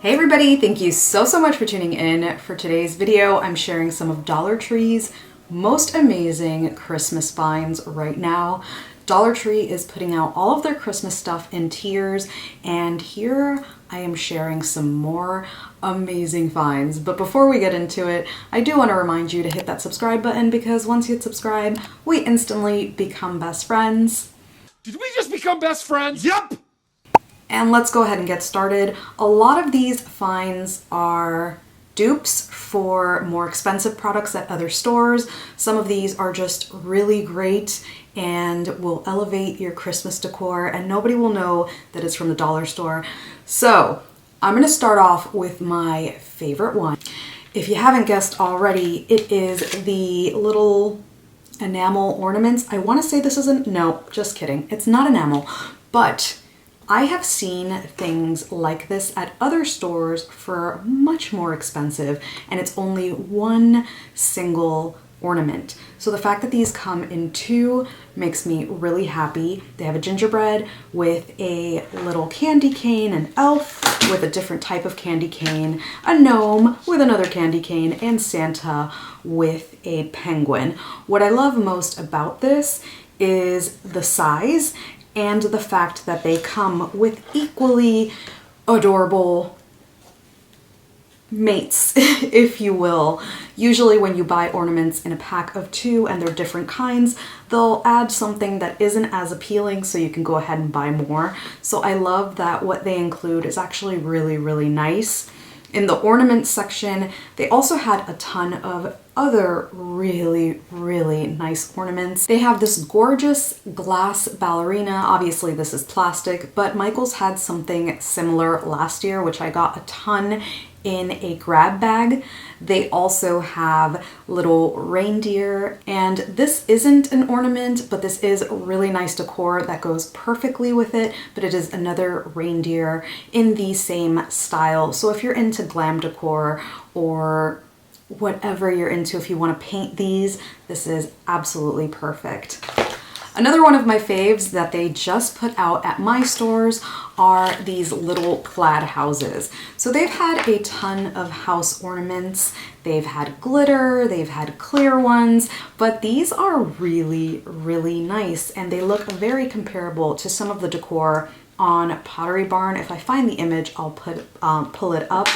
Hey everybody, thank you so much for tuning in. For today's video, I'm sharing some of Dollar Tree's most amazing Christmas finds right now. Dollar Tree is putting out all of their Christmas stuff in tiers, and here I am sharing some more amazing finds. But before we get into it, I do want to remind you to hit that subscribe button, because once you hit subscribe, we instantly become best friends. Did we just become best friends? Yup! And let's go ahead and get started. A lot of these finds are dupes for more expensive products at other stores. Some of these are just really great and will elevate your Christmas decor, and nobody will know that it's from the dollar store. So I'm gonna start off with my favorite one. If you haven't guessed already, it is the little enamel ornaments. I wanna say this isn't, no, just kidding. It's not enamel, but I have seen things like this at other stores for much more expensive, and it's only one single ornament. So the fact that these come in two makes me really happy. They have a gingerbread with a little candy cane, an elf with a different type of candy cane, a gnome with another candy cane, and Santa with a penguin. What I love most about this is the size and the fact that they come with equally adorable mates, if you will. Usually when you buy ornaments in a pack of two and they're different kinds, they'll add something that isn't as appealing, so you can go ahead and buy more. So I love that what they include is actually really nice. In the ornament section, they also had a ton of other really nice ornaments. They have this gorgeous glass ballerina. Obviously this is plastic, but Michael's had something similar last year, which I got a ton in a grab bag. They also have little reindeer, and this isn't an ornament, but this is really nice decor that goes perfectly with it, but it is another reindeer in the same style. So if you're into glam decor or whatever you're into, if you want to paint these, this is absolutely perfect. Another one of my faves that they just put out at my stores are these little plaid houses. So they've had a ton of house ornaments. They've had glitter, they've had clear ones, but these are really nice, and they look very comparable to some of the decor on Pottery Barn. If I find the image, I'll pull it up.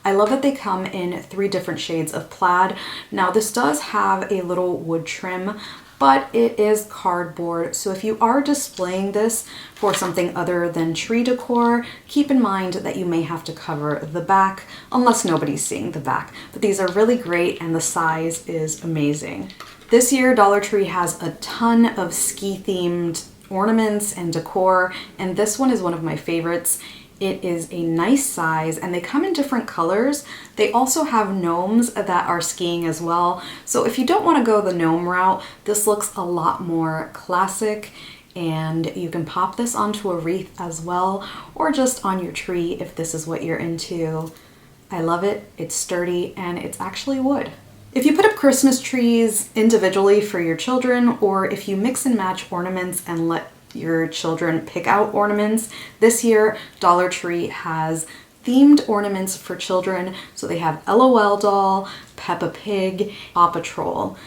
I love that they come in 3 different shades of plaid. Now this does have a little wood trim, but it is cardboard. So if you are displaying this for something other than tree decor, keep in mind that you may have to cover the back, unless nobody's seeing the back. But these are really great, and the size is amazing. This year, Dollar Tree has a ton of ski-themed ornaments and decor, and this one is one of my favorites. It is a nice size, and they come in different colors. They also have gnomes that are skiing as well. So if you don't want to go the gnome route, this looks a lot more classic, and you can pop this onto a wreath as well, or just on your tree if this is what you're into. I love it. It's sturdy, and it's actually wood. If you put up Christmas trees individually for your children, or if you mix and match ornaments and let your children pick out ornaments, this year Dollar Tree has themed ornaments for children. So they have LOL doll, Peppa Pig, Paw Patrol.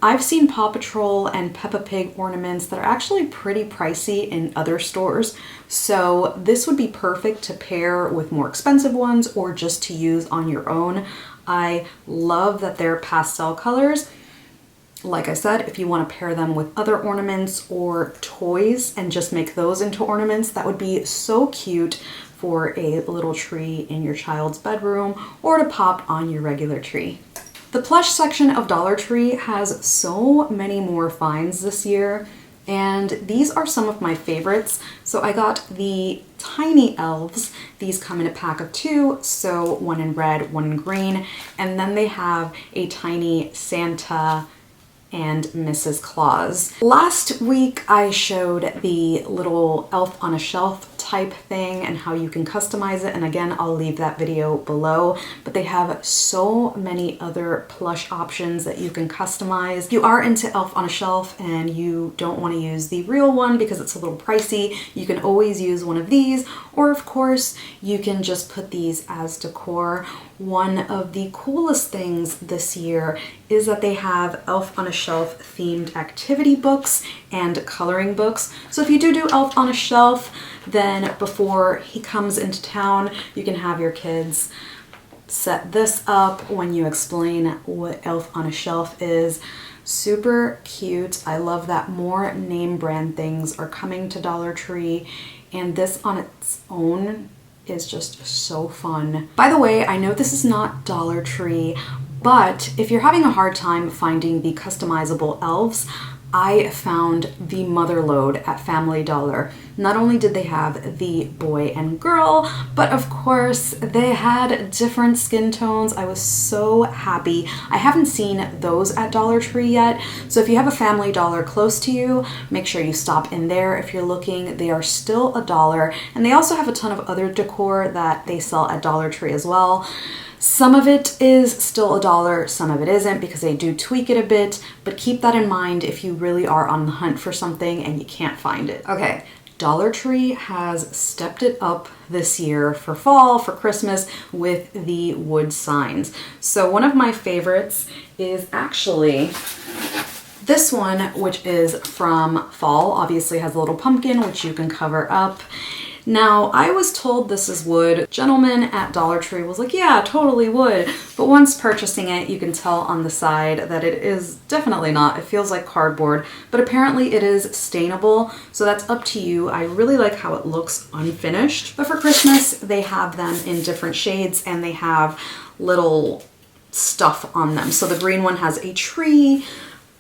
I've seen Paw Patrol and Peppa Pig ornaments that are actually pretty pricey in other stores, so this would be perfect to pair with more expensive ones or just to use on your own. I love that they're pastel colors. Like I said, if you want to pair them with other ornaments or toys and just make those into ornaments, that would be so cute for a little tree in your child's bedroom or to pop on your regular tree. The plush section of Dollar Tree has so many more finds this year, and these are some of my favorites. So I got the tiny elves. These come in a pack of 2, so one in red, one in green, and then they have a tiny Santa and Mrs. Claus. Last week I showed the little elf on a shelf type thing and how you can customize it. And again, I'll leave that video below, but they have so many other plush options that you can customize. If you are into Elf on a Shelf and you don't want to use the real one because it's a little pricey, you can always use one of these, or of course, you can just put these as decor. One of the coolest things this year is that they have Elf on a Shelf themed activity books and coloring books. So if you do Elf on a Shelf, then before he comes into town, you can have your kids set this up when you explain what Elf on a Shelf is. Super cute. I love that more name brand things are coming to Dollar Tree, and this on its own is just so fun. By the way, I know this is not Dollar Tree, but if you're having a hard time finding the customizable elves, I found the Motherload at Family Dollar. Not only did they have the boy and girl, but of course they had different skin tones. I was so happy. I haven't seen those at Dollar Tree yet, so if you have a Family Dollar close to you, make sure you stop in there if you're looking. They are still $1, and they also have a ton of other decor that they sell at Dollar Tree as well. Some of it is still $1, some of it isn't, because they do tweak it a bit, but keep that in mind if you really are on the hunt for something and you can't find it. Okay, Dollar Tree has stepped it up this year for fall, for Christmas, with the wood signs. So one of my favorites is actually this one, which is from fall. Obviously has a little pumpkin, which you can cover up. Now, I was told this is wood. Gentleman at Dollar Tree was like, yeah, totally wood. But once purchasing it, you can tell on the side that it is definitely not. It feels like cardboard, but apparently it is stainable, so that's up to you. I really like how it looks unfinished. But for Christmas, they have them in different shades, and they have little stuff on them. So the green one has a tree.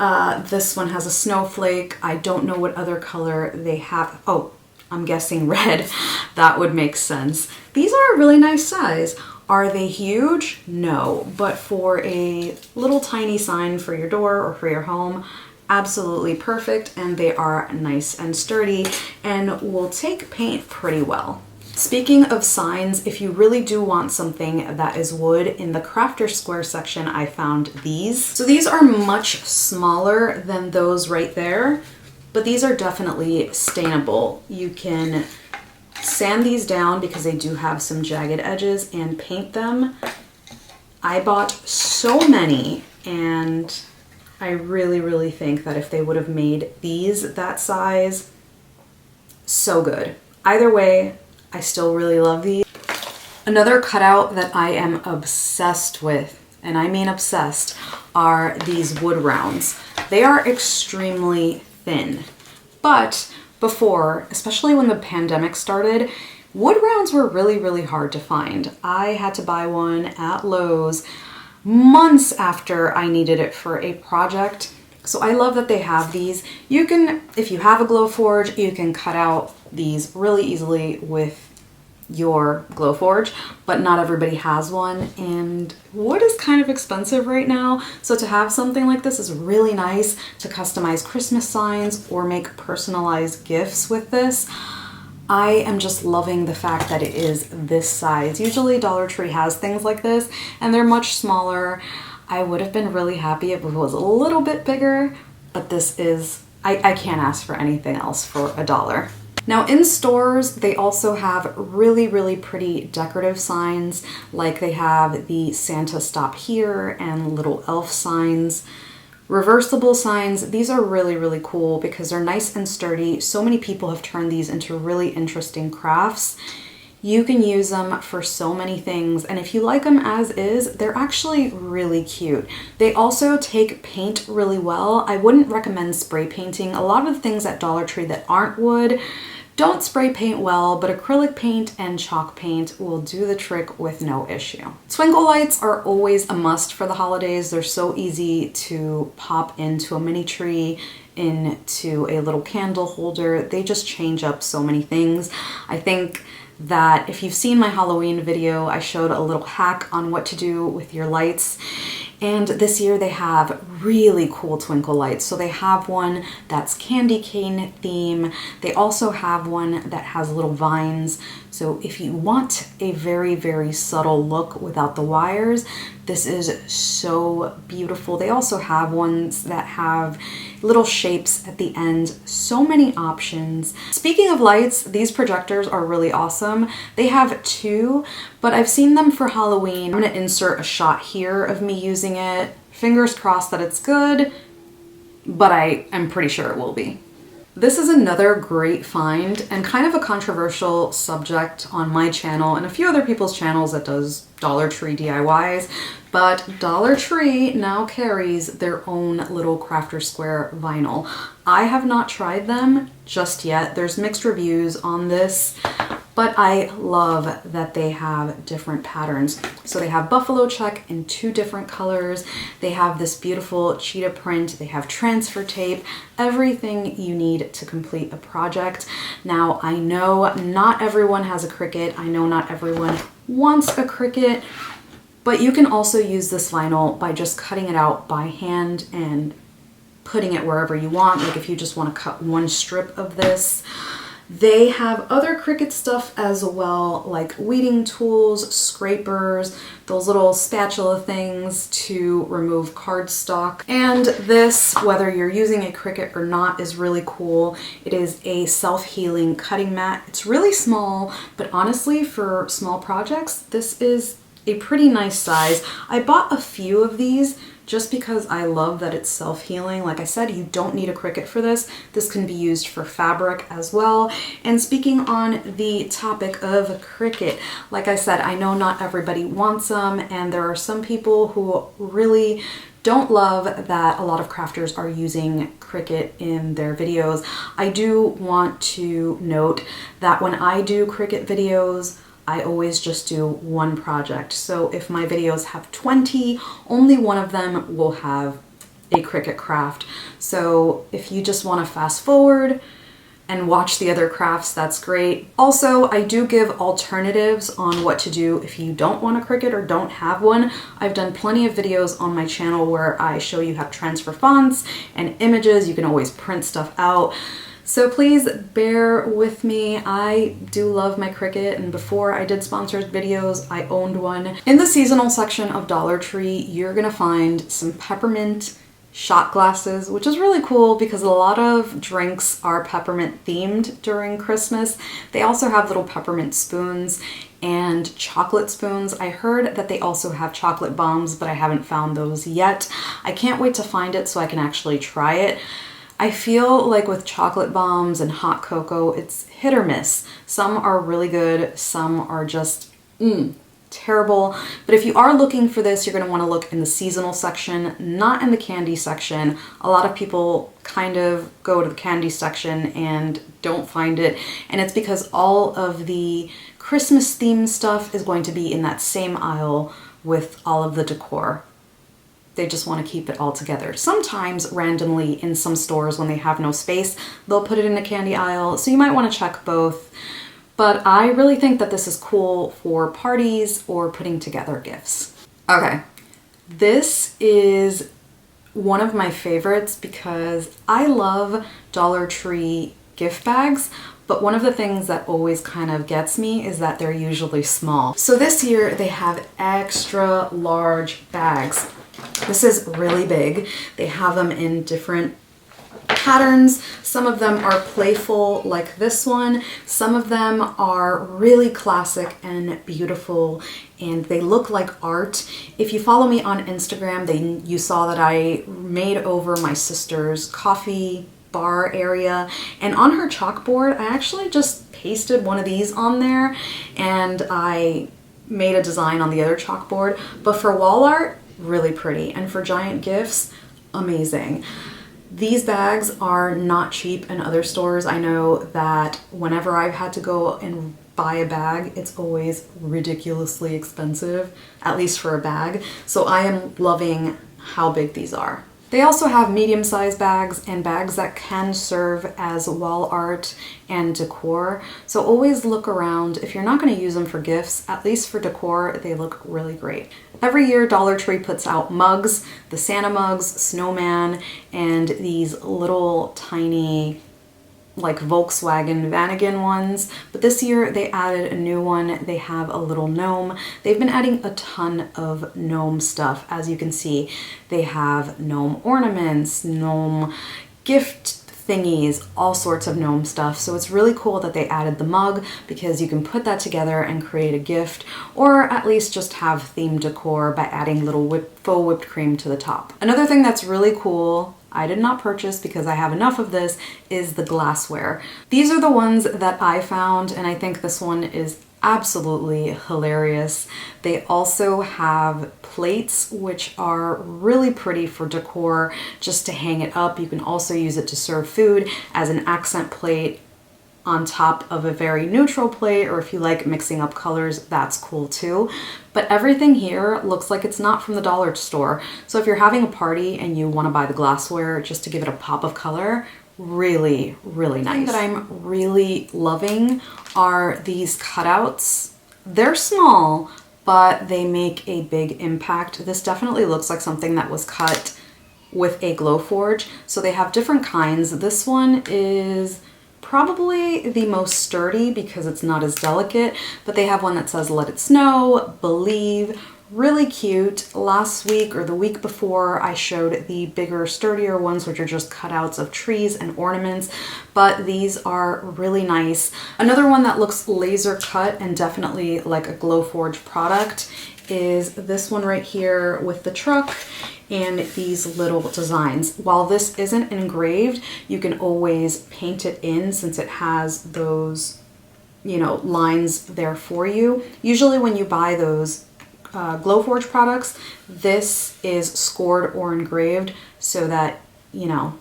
This one has a snowflake. I don't know what other color they have. Oh, I'm guessing red. That would make sense. These are a really nice size. Are they huge? No, but for a little tiny sign for your door or for your home, absolutely perfect, and they are nice and sturdy and will take paint pretty well. Speaking of signs, if you really do want something that is wood, in the Crafter Square section I found these. So these are much smaller than those right there, but these are definitely stainable. You can sand these down because they do have some jagged edges and paint them. I bought so many, and I really think that if they would have made these that size, so good. Either way, I still really love these. Another cutout that I am obsessed with, and I mean obsessed, are these wood rounds. They are extremely thin, but before, especially when the pandemic started, wood rounds were really hard to find. I had to buy one at Lowe's months after I needed it for a project. So I love that they have these. You can, if you have a Glowforge, you can cut out these really easily with your Glowforge, but not everybody has one, and wood is kind of expensive right now, so to have something like this is really nice to customize Christmas signs or make personalized gifts with this. I am just loving the fact that it is this size. Usually Dollar Tree has things like this and they're much smaller. I would have been really happy if it was a little bit bigger, but this is, I can't ask for anything else for $1. Now in stores, they also have really pretty decorative signs, like they have the Santa Stop Here and little elf signs. Reversible signs, these are really cool because they're nice and sturdy. So many people have turned these into really interesting crafts. You can use them for so many things, and if you like them as is, they're actually really cute. They also take paint really well. I wouldn't recommend spray painting. A lot of the things at Dollar Tree that aren't wood don't spray paint well, but acrylic paint and chalk paint will do the trick with no issue. Twinkle lights are always a must for the holidays. They're so easy to pop into a mini tree, into a little candle holder. They just change up so many things. I think that if you've seen my Halloween video, I showed a little hack on what to do with your lights. And this year they have really cool twinkle lights. So they have one that's candy cane theme. They also have one that has little vines. So if you want a very, very subtle look without the wires, this is so beautiful. They also have ones that have little shapes at the end. So many options. Speaking of lights, these projectors are really awesome. They have two, but I've seen them for Halloween. I'm gonna insert a shot here of me using it. Fingers crossed that it's good, but I am pretty sure it will be. This is another great find and kind of a controversial subject on my channel and a few other people's channels that does Dollar Tree DIYs, but Dollar Tree now carries their own little Crafter Square vinyl. I have not tried them just yet. There's mixed reviews on this, but I love that they have different patterns. So they have buffalo check in 2 different colors. They have this beautiful cheetah print. They have transfer tape, everything you need to complete a project. Now, I know not everyone has a Cricut. I know not everyone wants a Cricut, but you can also use this vinyl by just cutting it out by hand and putting it wherever you want. Like if you just want to cut one strip of this. They have other Cricut stuff as well, like weeding tools, scrapers, those little spatula things to remove cardstock. And this, whether you're using a Cricut or not, is really cool. It is a self-healing cutting mat. It's really small, but honestly, for small projects, this is a pretty nice size. I bought a few of these just because I love that it's self-healing. Like I said, you don't need a Cricut for this. This can be used for fabric as well. And speaking on the topic of Cricut, like I said, I know not everybody wants them, and there are some people who really don't love that a lot of crafters are using Cricut in their videos. I do want to note that when I do Cricut videos, I always just do one project. So if my videos have 20, only one of them will have a Cricut craft. So if you just want to fast forward and watch the other crafts, that's great. Also, I do give alternatives on what to do if you don't want a Cricut or don't have one. I've done plenty of videos on my channel where I show you how to transfer fonts and images. You can always print stuff out. So please bear with me. I do love my Cricut, and before I did sponsored videos, I owned one. In the seasonal section of Dollar Tree, you're gonna find some peppermint shot glasses, which is really cool because a lot of drinks are peppermint themed during Christmas. They also have little peppermint spoons and chocolate spoons. I heard that they also have chocolate bombs, but I haven't found those yet. I can't wait to find it so I can actually try it. I feel like with chocolate bombs and hot cocoa, it's hit or miss. Some are really good, some are just terrible. But if you are looking for this, you're gonna wanna look in the seasonal section, not in the candy section. A lot of people kind of go to the candy section and don't find it. And it's because all of the Christmas themed stuff is going to be in that same aisle with all of the decor. They just want to keep it all together. Sometimes randomly in some stores when they have no space, they'll put it in the candy aisle. So you might want to check both. But I really think that this is cool for parties or putting together gifts. Okay, this is one of my favorites because I love Dollar Tree gift bags. But one of the things that always kind of gets me is that they're usually small. So this year they have extra large bags. This is really big. They have them in different patterns. Some of them are playful like this one. Some of them are really classic and beautiful and they look like art. If you follow me on Instagram, you saw that I made over my sister's coffee bar area, and on her chalkboard I actually just pasted one of these on there and I made a design on the other chalkboard. But for wall art, really pretty, and for giant gifts, amazing. These bags are not cheap in other stores. I know that whenever I've had to go and buy a bag, it's always ridiculously expensive, at least for a bag. So I am loving how big these are. They also have medium-sized bags and bags that can serve as wall art and decor. So always look around. If you're not going to use them for gifts, at least for decor, they look really great. Every year, Dollar Tree puts out mugs, the Santa mugs, snowman, and these little tiny like Volkswagen Vanagon ones, but this year they added a new one. They have a little gnome. They've been adding a ton of gnome stuff. As you can see, they have gnome ornaments, gnome gift thingies, all sorts of gnome stuff. So it's really cool that they added the mug because you can put that together and create a gift, or at least just have themed decor by adding little faux whipped cream to the top. Another thing that's really cool, I did not purchase because I have enough of this, is the glassware. These are the ones that I found, and I think this one is absolutely hilarious. They also have plates, which are really pretty for decor, just to hang it up. You can also use it to serve food as an accent plate on top of a very neutral plate, or if you like mixing up colors, that's cool too. But everything here looks like it's not from the dollar store. So if you're having a party and you want to buy the glassware just to give it a pop of color, really, really nice. The thing that I'm really loving are these cutouts. They're small, but they make a big impact. This definitely looks like something that was cut with a Glowforge. So they have different kinds. This one is probably the most sturdy because it's not as delicate, but they have one that says "Let It Snow," "Believe," really cute. Last week or the week before I showed the bigger, sturdier ones, which are just cutouts of trees and ornaments, but these are really nice. Another one that looks laser cut and definitely like a Glowforge product is this one right here with the truck and these little designs. While this isn't engraved, you can always paint it in since it has those, you know, lines there for you. Usually when you buy those Glowforge products, this is scored or engraved so that, you know,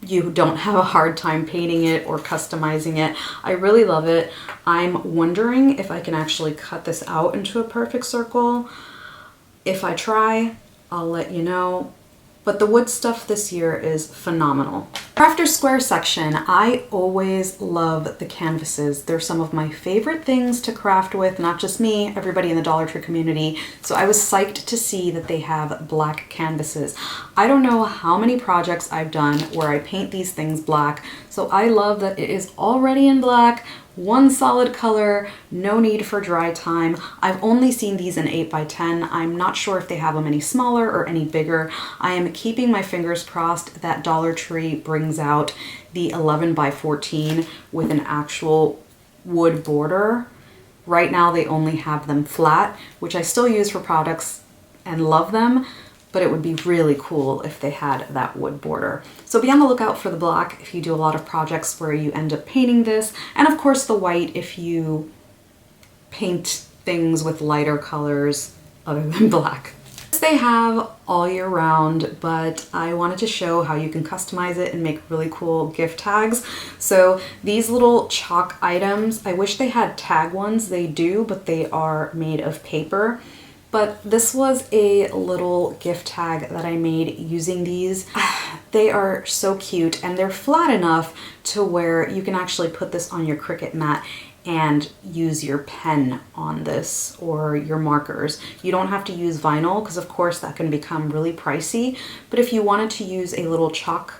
you don't have a hard time painting it or customizing it. I really love it. I'm wondering if I can actually cut this out into a perfect circle. If I try, I'll let you know. But the wood stuff this year is phenomenal. Crafter Square section, I always love the canvases. They're some of my favorite things to craft with, not just me, everybody in the Dollar Tree community. So I was psyched to see that they have black canvases. I don't know how many projects I've done where I paint these things black. So I love that it is already in black, one solid color, no need for dry time. I've only seen these in 8x10. I'm not sure if they have them any smaller or any bigger. I am keeping my fingers crossed that Dollar Tree brings out the 11x14 with an actual wood border. Right now they only have them flat, which I still use for products and love them, but it would be really cool if they had that wood border. So be on the lookout for the black if you do a lot of projects where you end up painting this, and of course the white if you paint things with lighter colors other than black. They have all year round, but I wanted to show how you can customize it and make really cool gift tags. So these little chalk items, I wish they had tag ones. They do, but they are made of paper. But this was a little gift tag that I made using these. They are so cute and they're flat enough to where you can actually put this on your Cricut mat and use your pen on this or your markers. You don't have to use vinyl because of course that can become really pricey. But if you wanted to use a little chalk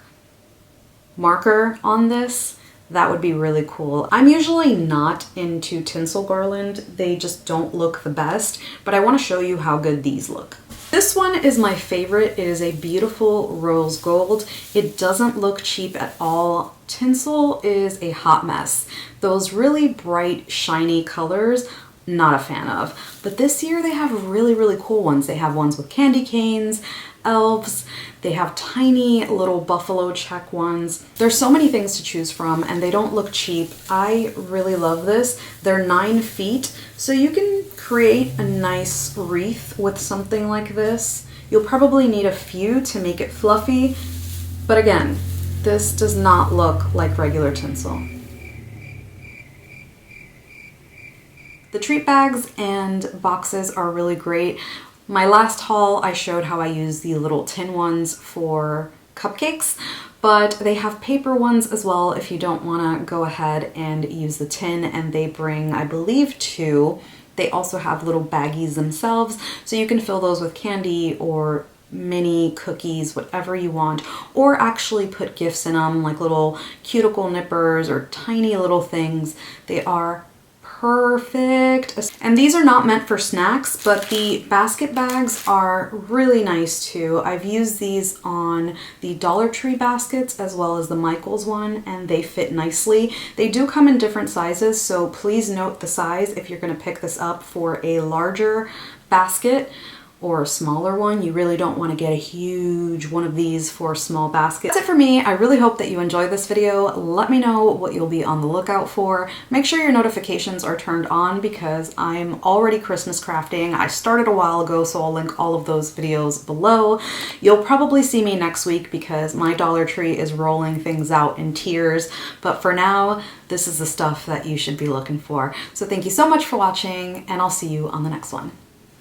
marker on this, that would be really cool. I'm usually not into tinsel garland. They just don't look the best, but I want to show you how good these look. This one is my favorite. It is a beautiful rose gold. It doesn't look cheap at all. Tinsel is a hot mess. Those really bright, shiny colors, not a fan of. But this year they have really, really cool ones. They have ones with candy canes, elves, they have tiny little buffalo check ones. There's so many things to choose from and they don't look cheap. I really love this. They're 9 feet, so you can create a nice wreath with something like this. You'll probably need a few to make it fluffy, but again, this does not look like regular tinsel. The treat bags and boxes are really great. My last haul, I showed how I use the little tin ones for cupcakes, but they have paper ones as well if you don't want to go ahead and use the tin, and they bring, I believe, 2. They also have little baggies themselves, so you can fill those with candy or mini cookies, whatever you want, or actually put gifts in them, like little cuticle nippers or tiny little things. They are perfect. And these are not meant for snacks, but the basket bags are really nice too. I've used these on the Dollar Tree baskets as well as the Michaels one, and they fit nicely. They do come in different sizes, so please note the size if you're going to pick this up for a larger basket or a smaller one. You really don't want to get a huge one of these for a small basket. That's it for me. I really hope that you enjoyed this video. Let me know what you'll be on the lookout for. Make sure your notifications are turned on because I'm already Christmas crafting. I started a while ago, so I'll link all of those videos below. You'll probably see me next week because my Dollar Tree is rolling things out in tiers. But for now, this is the stuff that you should be looking for. So thank you so much for watching, and I'll see you on the next one.